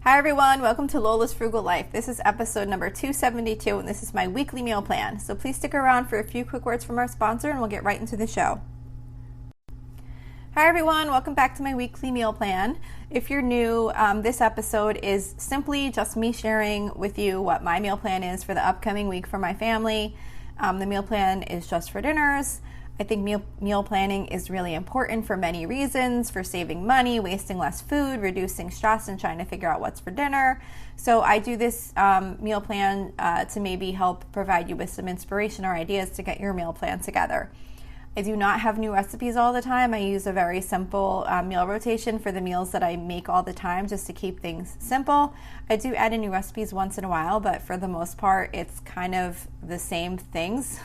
Hi everyone, welcome to Lola's Frugal Life. This is episode number 272 and this is my weekly meal plan. So please stick around for a few quick words from our sponsor and we'll get right into the show. Hi everyone, welcome back to my weekly meal plan. If you're new, this episode is simply just me sharing with you what my meal plan is for the upcoming week for my family. The meal plan is just for dinners. I think meal planning is really important for many reasons, for saving money, wasting less food, reducing stress, and trying to figure out what's for dinner. So I do this meal plan to maybe help provide you with some inspiration or ideas to get your meal plan together. I do not have new recipes all the time. I use a very simple meal rotation for the meals that I make all the time just to keep things simple. I do add in new recipes once in a while, but for the most part, it's kind of the same things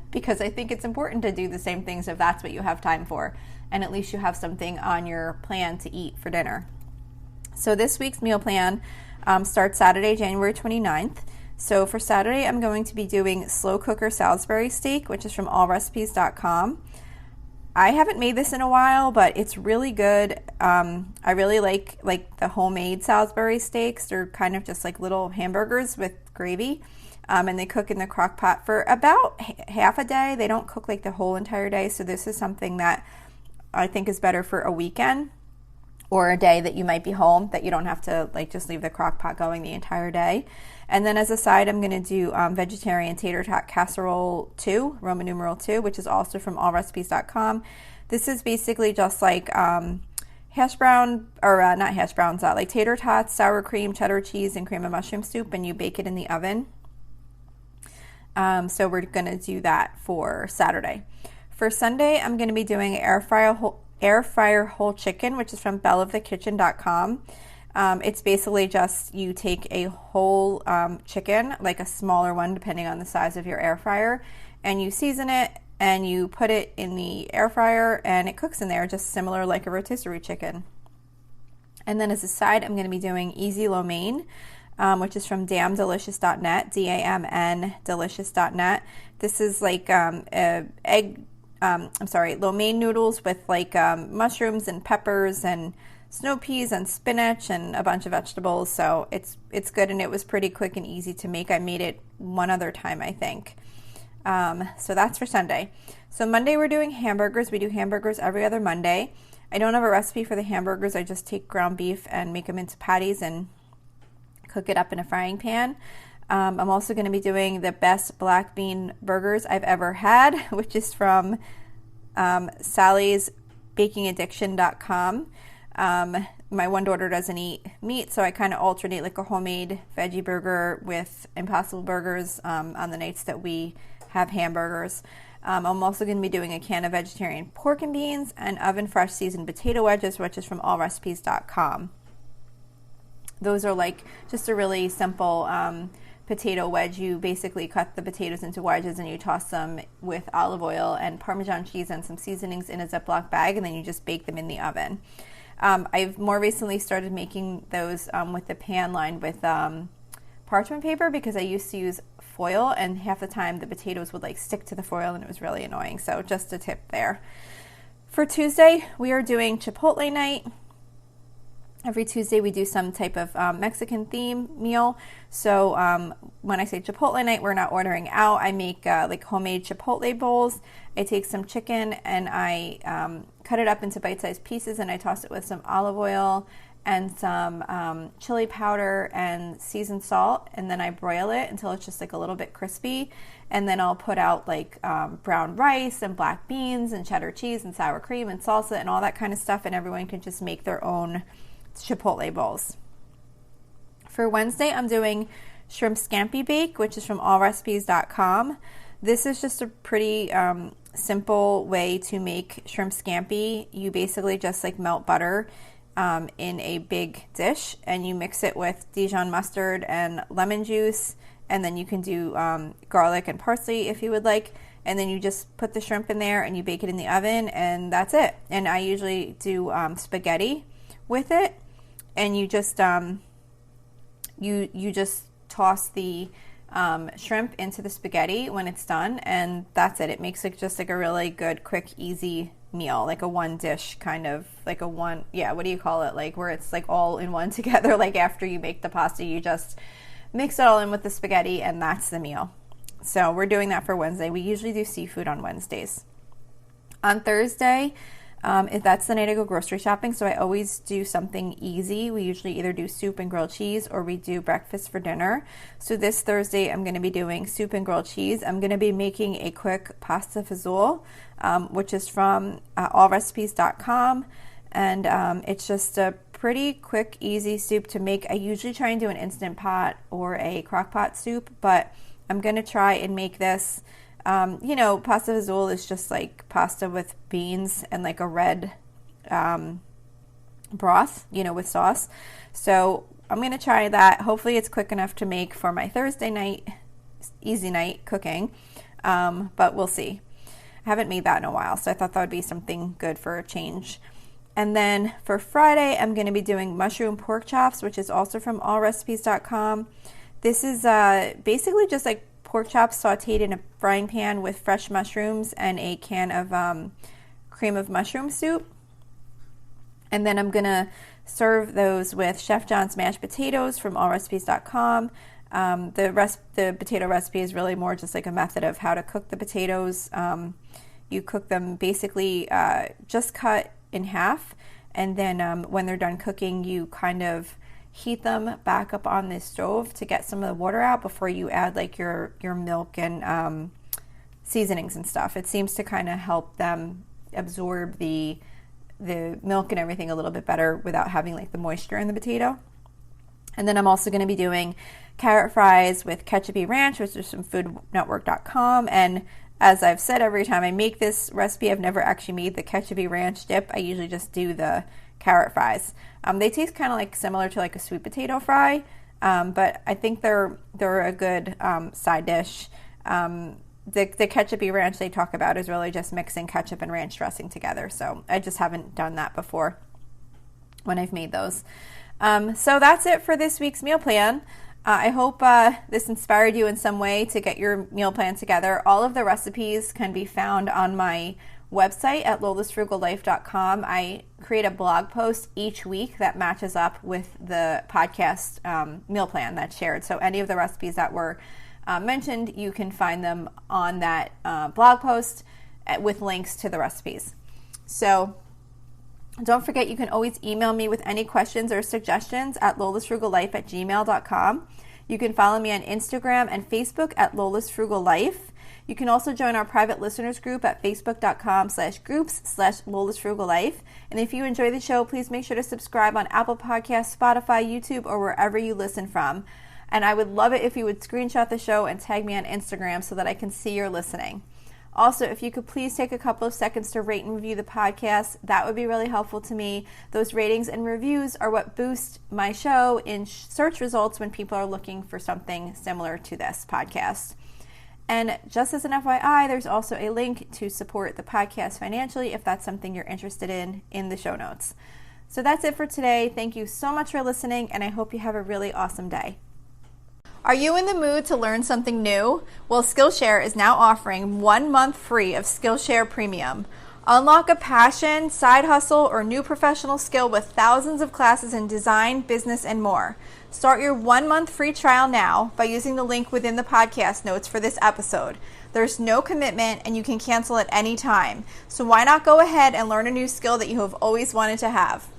because I think it's important to do the same things if that's what you have time for, and at least you have something on your plan to eat for dinner. So this week's meal plan starts Saturday, January 29th. So for Saturday, I'm going to be doing slow cooker Salisbury steak, which is from allrecipes.com. I haven't made this in a while, but it's really good. I really like the homemade Salisbury steaks. They're kind of just like little hamburgers with gravy, and they cook in the crock pot for about half a day. They don't cook like the whole entire day, so this is something that I think is better for a weekend or a day that you might be home, that you don't have to like just leave the crock pot going the entire day. And then as a side, I'm going to do vegetarian tater tot casserole 2, Roman numeral 2, which is also from allrecipes.com. This is basically just like hash brown, or not hash browns, like tater tots, sour cream, cheddar cheese, and cream of mushroom soup, and you bake it in the oven. So we're going to do that for Saturday. For Sunday, I'm going to be doing air fryer whole chicken, which is from belleofthekitchen.com. It's basically just you take a whole chicken, like a smaller one depending on the size of your air fryer, and you season it and you put it in the air fryer and it cooks in there just similar like a rotisserie chicken. And then as a side, I'm going to be doing easy lo mein, which is from damndelicious.net, D-A-M-N delicious.net. This is like lo mein noodles with like mushrooms and peppers and snow peas and spinach and a bunch of vegetables. So it's good, and it was pretty quick and easy to make. I made it one other time, I think. So that's for Sunday. So Monday we're doing hamburgers. We do hamburgers every other Monday. I don't have a recipe for the hamburgers. I just take ground beef and make them into patties and cook it up in a frying pan. I'm also going to be doing the best black bean burgers I've ever had, which is from sallysbakingaddiction.com. My one daughter doesn't eat meat, so I kind of alternate like a homemade veggie burger with Impossible Burgers on the nights that we have hamburgers. I'm also going to be doing a can of vegetarian pork and beans and oven fresh seasoned potato wedges, which is from allrecipes.com. Those are like just a really simple potato wedge. You basically cut the potatoes into wedges and you toss them with olive oil and Parmesan cheese and some seasonings in a Ziploc bag, and then you just bake them in the oven. I've more recently started making those with the pan lined with parchment paper because I used to use foil, and half the time the potatoes would like stick to the foil and it was really annoying. So just a tip there. For Tuesday, we are doing Chipotle night. Every Tuesday we do some type of Mexican theme meal. So when I say Chipotle night, we're not ordering out. I make like homemade Chipotle bowls. I take some chicken and I cut it up into bite-sized pieces, and I toss it with some olive oil and some chili powder and seasoned salt, and then I broil it until it's just like a little bit crispy, and then I'll put out like brown rice and black beans and cheddar cheese and sour cream and salsa and all that kind of stuff, and everyone can just make their own Chipotle bowls. For Wednesday, I'm doing shrimp scampi bake, which is from allrecipes.com. This is just a pretty simple way to make shrimp scampi. You basically just like melt butter in a big dish, and you mix it with Dijon mustard and lemon juice, and then you can do garlic and parsley if you would like, and then you just put the shrimp in there and you bake it in the oven, and that's it. And I usually do spaghetti with it, and you just you just toss the shrimp into the spaghetti when it's done, and that's it. It makes it just like a really good, quick, easy meal, like a one dish kind of, like a one, yeah, what do you call it? Like where it's like all in one together. Like after you make the pasta, you just mix it all in with the spaghetti and that's the meal. So we're doing that for Wednesday. We usually do seafood on Wednesdays. On Thursday, if that's the night I go grocery shopping, so I always do something easy. We usually either do soup and grilled cheese or we do breakfast for dinner. So this Thursday, I'm going to be doing soup and grilled cheese. I'm going to be making a quick pasta fazool, which is from allrecipes.com. And it's just a pretty quick, easy soup to make. I usually try and do an Instant Pot or a crock pot soup, but I'm going to try and make this. Pasta fazool is just like pasta with beans and like a red broth, with sauce. So I'm going to try that. Hopefully it's quick enough to make for my Thursday night, easy night cooking, but we'll see. I haven't made that in a while, so I thought that would be something good for a change. And then for Friday, I'm going to be doing mushroom pork chops, which is also from allrecipes.com. This is basically just like pork chops sauteed in a frying pan with fresh mushrooms and a can of cream of mushroom soup. And then I'm going to serve those with Chef John's mashed potatoes from allrecipes.com. The potato recipe is really more just like a method of how to cook the potatoes. You cook them basically just cut in half, and then when they're done cooking, you kind of heat them back up on the stove to get some of the water out before you add like your milk and seasonings and stuff. It seems to kind of help them absorb the milk and everything a little bit better without having like the moisture in the potato. And then I'm also going to be doing carrot fries with ketchup ranch, which is from foodnetwork.com. And as I've said, every time I make this recipe, I've never actually made the ketchup ranch dip. I usually just do the carrot fries. They taste kind of like similar to like a sweet potato fry, but I think they're a good side dish. The ketchup ranch they talk about is really just mixing ketchup and ranch dressing together. So I just haven't done that before when I've made those. So that's it for this week's meal plan. I hope this inspired you in some way to get your meal plan together. All of the recipes can be found on my website at lolasfrugallife.com. I create a blog post each week that matches up with the podcast meal plan that's shared. So any of the recipes that were mentioned, you can find them on that blog post with links to the recipes. So don't forget, you can always email me with any questions or suggestions at lolasfrugallife@gmail.com. You can follow me on Instagram and Facebook at lolasfrugallife. You can also join our private listeners group at facebook.com/groups/lolasfrugallife. And if you enjoy the show, please make sure to subscribe on Apple Podcasts, Spotify, YouTube, or wherever you listen from. And I would love it if you would screenshot the show and tag me on Instagram so that I can see you're listening. Also, if you could please take a couple of seconds to rate and review the podcast, that would be really helpful to me. Those ratings and reviews are what boost my show in search results when people are looking for something similar to this podcast. And just as an FYI, there's also a link to support the podcast financially if that's something you're interested in the show notes. So that's it for today. Thank you so much for listening, and I hope you have a really awesome day. Are you in the mood to learn something new? Well, Skillshare is now offering 1 month free of Skillshare Premium. Unlock a passion, side hustle, or new professional skill with thousands of classes in design, business, and more. Start your 1 month free trial now by using the link within the podcast notes for this episode. There's no commitment and you can cancel at any time. So why not go ahead and learn a new skill that you have always wanted to have?